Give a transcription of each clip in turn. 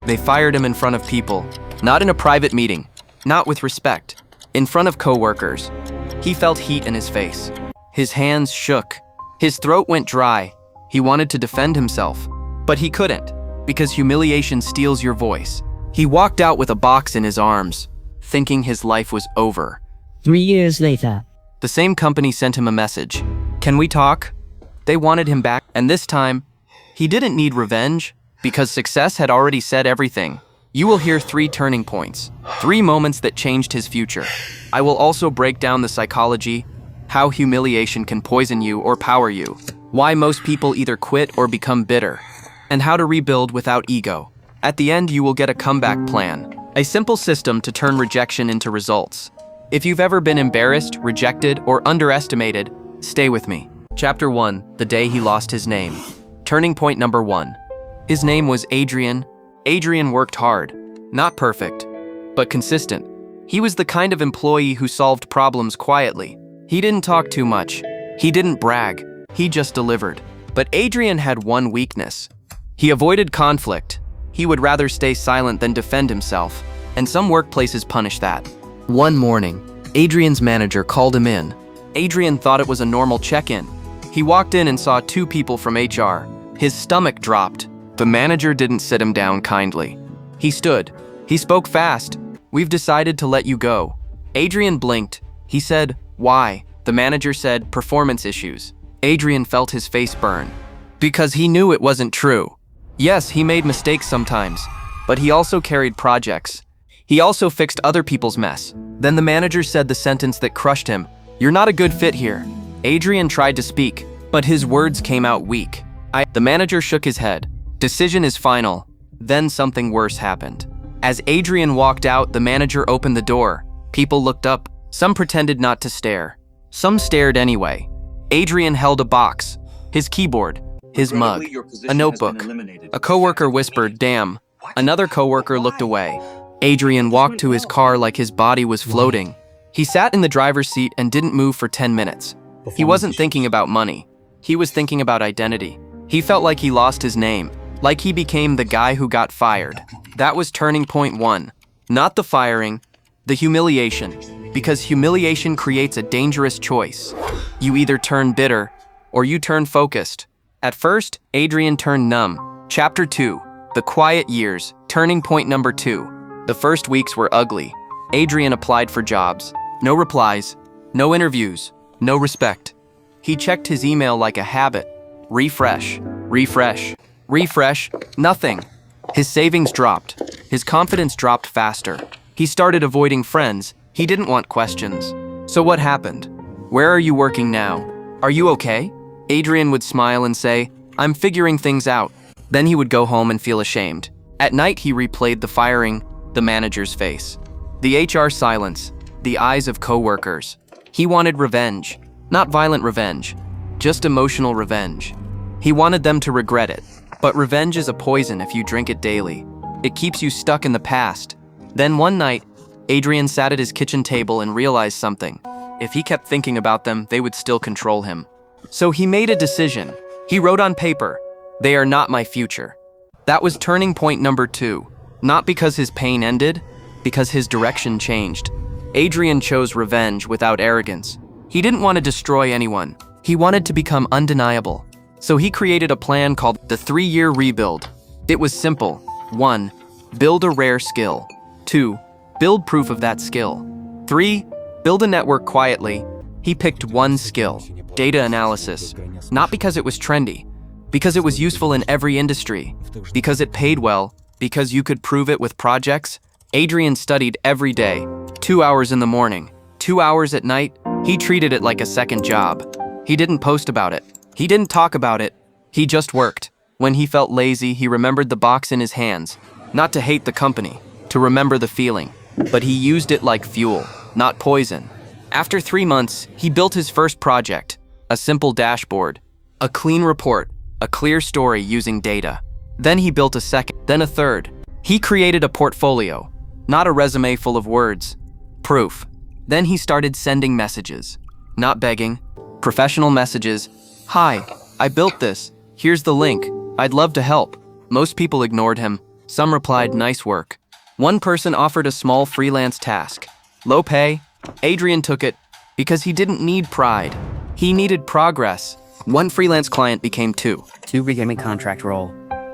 They fired him in front of people, not in a private meeting, not with respect, in front of coworkers. He felt heat in his face. His hands shook. His throat went dry. He wanted to defend himself, but he couldn't, because humiliation steals your voice. He walked out with a box in his arms, thinking his life was over. 3 years later. The same company sent him a message. Can we talk? They wanted him back, and this time, he didn't need revenge, because success had already said everything. You will hear 3 turning points, 3 moments that changed his future. I will also break down the psychology, how humiliation can poison you or power you, why most people either quit or become bitter, and how to rebuild without ego. At the end, you will get a comeback plan, a simple system to turn rejection into results. If you've ever been embarrassed, rejected, or underestimated, stay with me. Chapter 1, the day he lost his name. Turning point number 1. His name was Adrian. Adrian worked hard, not perfect, but consistent. He was the kind of employee who solved problems quietly. He didn't talk too much. He didn't brag. He just delivered. But Adrian had one weakness. He avoided conflict. He would rather stay silent than defend himself, and some workplaces punish that. One morning, Adrian's manager called him in. Adrian thought it was a normal check-in. He walked in and saw 2 people from HR. His stomach dropped. The manager didn't sit him down kindly. He stood. He spoke fast. We've decided to let you go. Adrian blinked. He said, why? The manager said, performance issues. Adrian felt his face burn, because he knew it wasn't true. Yes, he made mistakes sometimes, but he also carried projects. He also fixed other people's mess. Then the manager said the sentence that crushed him. You're not a good fit here. Adrian tried to speak, but his words came out weak. The manager shook his head. Decision is final. Then something worse happened. As Adrian walked out, the manager opened the door. People looked up. Some pretended not to stare. Some stared anyway. Adrian held a box, his keyboard, his mug, a notebook. A coworker whispered, damn. Another coworker looked away. Adrian walked to his car like his body was floating. He sat in the driver's seat and didn't move for 10 minutes. He wasn't thinking about money. He was thinking about identity. He felt like he lost his name, like he became the guy who got fired. That was turning point 1. Not the firing, the humiliation. Because humiliation creates a dangerous choice. You either turn bitter, or you turn focused. At first, Adrian turned numb. Chapter 2, the quiet years, turning point number 2. The first weeks were ugly. Adrian applied for jobs. No replies, no interviews, no respect. He checked his email like a habit. Refresh, refresh, refresh, nothing. His savings dropped. His confidence dropped faster. He started avoiding friends. He didn't want questions. So what happened? Where are you working now? Are you okay? Adrian would smile and say, I'm figuring things out. Then he would go home and feel ashamed. At night, he replayed the firing, the manager's face, the HR silence, the eyes of coworkers. He wanted revenge, not violent revenge, just emotional revenge. He wanted them to regret it. But revenge is a poison if you drink it daily. It keeps you stuck in the past. Then one night, Adrian sat at his kitchen table and realized something. If he kept thinking about them, they would still control him. So he made a decision. He wrote on paper, they are not my future. That was turning point number 2. Not because his pain ended, because his direction changed. Adrian chose revenge without arrogance. He didn't want to destroy anyone. He wanted to become undeniable. So he created a plan called the 3-year rebuild. It was simple. 1. Build a rare skill. 2. Build proof of that skill. 3. Build a network quietly. He picked one skill, data analysis, not because it was trendy, because it was useful in every industry, because it paid well, because you could prove it with projects. Adrian studied every day, 2 hours in the morning, 2 hours at night. He treated it like a second job. He didn't post about it. He didn't talk about it. He just worked. When he felt lazy, he remembered the box in his hands, not to hate the company, to remember the feeling. But he used it like fuel, not poison. After 3 months, he built his first project, a simple dashboard, a clean report, a clear story using data. Then he built a second, then a third. He created a portfolio, not a resume full of words, proof. Then he started sending messages, not begging, professional messages. Hi, I built this. Here's the link. I'd love to help. Most people ignored him. Some replied, nice work. One person offered a small freelance task. Low pay. Adrian took it because he didn't need pride. He needed progress. One freelance client became two. Two beginning contract role.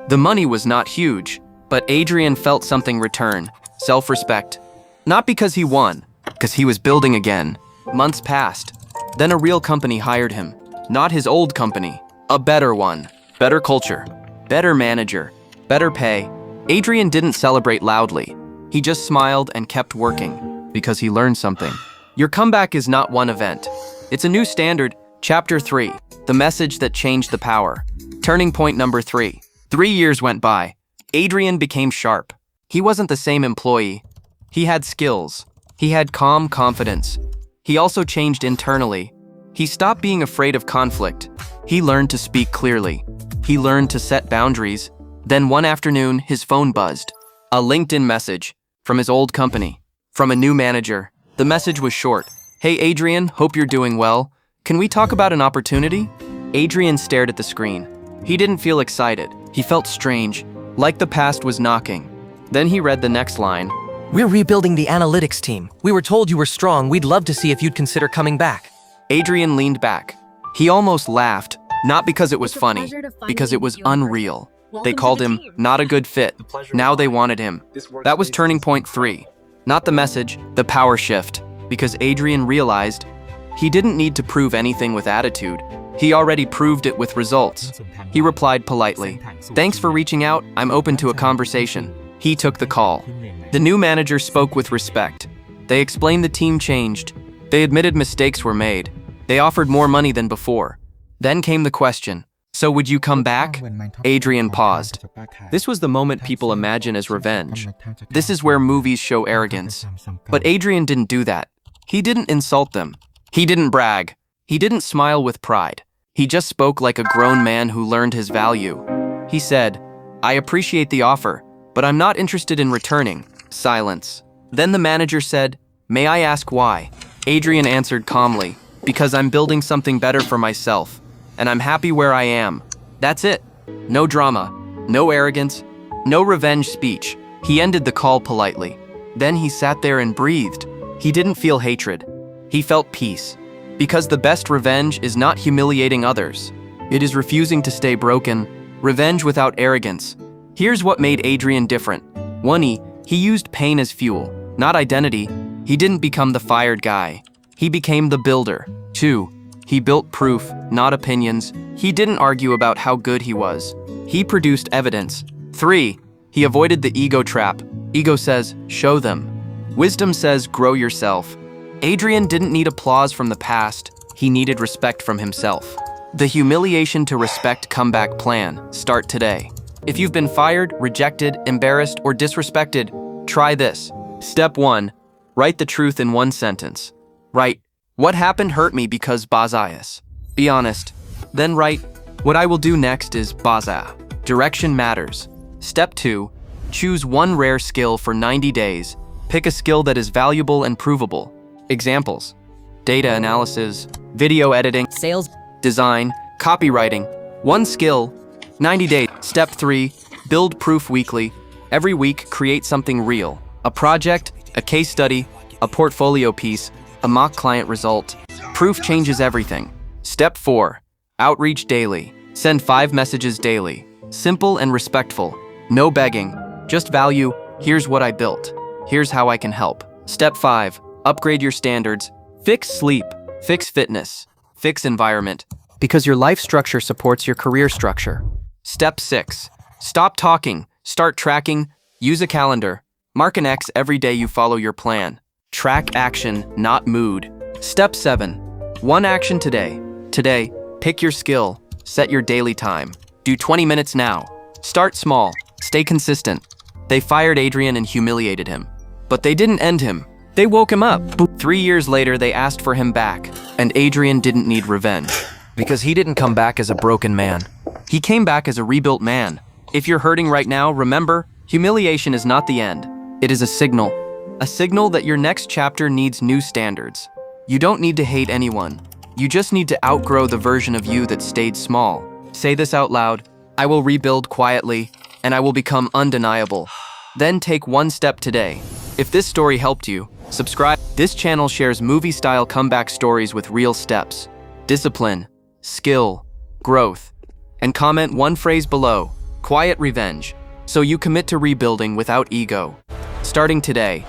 The money was not huge, but Adrian felt something return. Self-respect. Not because he won, because he was building again. Months passed. Then a real company hired him. Not his old company. A better one. Better culture. Better manager. Better pay. Adrian didn't celebrate loudly. He just smiled and kept working because he learned something. Your comeback is not one event. It's a new standard. Chapter 3. The message that changed the power. Turning point number 3. 3 years went by. Adrian became sharp. He wasn't the same employee. He had skills. He had calm confidence. He also changed internally. He stopped being afraid of conflict. He learned to speak clearly. He learned to set boundaries. Then one afternoon, his phone buzzed. A LinkedIn message from his old company, from a new manager. The message was short. Hey Adrian, hope you're doing well. Can we talk about an opportunity? Adrian stared at the screen. He didn't feel excited. He felt strange, like the past was knocking. Then he read the next line. We're rebuilding the analytics team. We were told you were strong. We'd love to see if you'd consider coming back. Adrian leaned back. He almost laughed, not because it was funny, because it was unreal. They called him not a good fit. Now they wanted him. That was turning point 3. Not the message, the power shift. Because Adrian realized he didn't need to prove anything with attitude. He already proved it with results. He replied politely, thanks for reaching out. I'm open to a conversation. He took the call. The new manager spoke with respect. They explained the team changed. They admitted mistakes were made. They offered more money than before. Then came the question, so would you come back? Adrian paused. This was the moment people imagine as revenge. This is where movies show arrogance. But Adrian didn't do that. He didn't insult them. He didn't brag. He didn't smile with pride. He just spoke like a grown man who learned his value. He said, I appreciate the offer, but I'm not interested in returning. Silence. Then the manager said, may I ask why? Adrian answered calmly, because I'm building something better for myself, and I'm happy where I am. That's it. No drama, no arrogance, no revenge speech. He ended the call politely. Then he sat there and breathed. He didn't feel hatred. He felt peace. Because the best revenge is not humiliating others. It is refusing to stay broken. Revenge without arrogance. Here's what made Adrian different. 1. He used pain as fuel, not identity. He didn't become the fired guy. He became the builder. 2. He built proof, not opinions. He didn't argue about how good he was. He produced evidence. 3. He avoided the ego trap. Ego says, show them. Wisdom says, grow yourself. Adrian didn't need applause from the past. He needed respect from himself. The humiliation to respect comeback plan. Start today. If you've been fired, rejected, embarrassed, or disrespected, try this. Step 1. Write the truth in one sentence. Write, what happened hurt me because Bazias. Be honest. Then write, what I will do next is Baza. Direction matters. Step 2. Choose one rare skill for 90 days. Pick a skill that is valuable and provable. Examples: data analysis, video editing, Sales. design, copywriting. One skill, 90 days. Step 3, build proof weekly. Every week, create something real. A project, a case study, a portfolio piece, a mock client result. Proof changes everything. Step 4, outreach daily. Send 5 messages daily. Simple and respectful. No begging, just value. Here's what I built. Here's how I can help. Step 5, upgrade your standards. Fix sleep, fix fitness, fix environment, because your life structure supports your career structure. Step 6, stop talking, start tracking, use a calendar. Mark an X every day you follow your plan. Track action, not mood. Step 7, one action today. Today, pick your skill, set your daily time. Do 20 minutes now. Start small, stay consistent. They fired Adrian and humiliated him. But they didn't end him. They woke him up. 3 years later, they asked for him back, and Adrian didn't need revenge. Because he didn't come back as a broken man. He came back as a rebuilt man. If you're hurting right now, remember, humiliation is not the end. It is a signal. A signal that your next chapter needs new standards. You don't need to hate anyone. You just need to outgrow the version of you that stayed small. Say this out loud: I will rebuild quietly, and I will become undeniable. Then take one step today. If this story helped you, subscribe. This channel shares movie-style comeback stories with real steps, discipline, skill, growth, and comment one phrase below, quiet revenge, so you commit to rebuilding without ego. Starting today,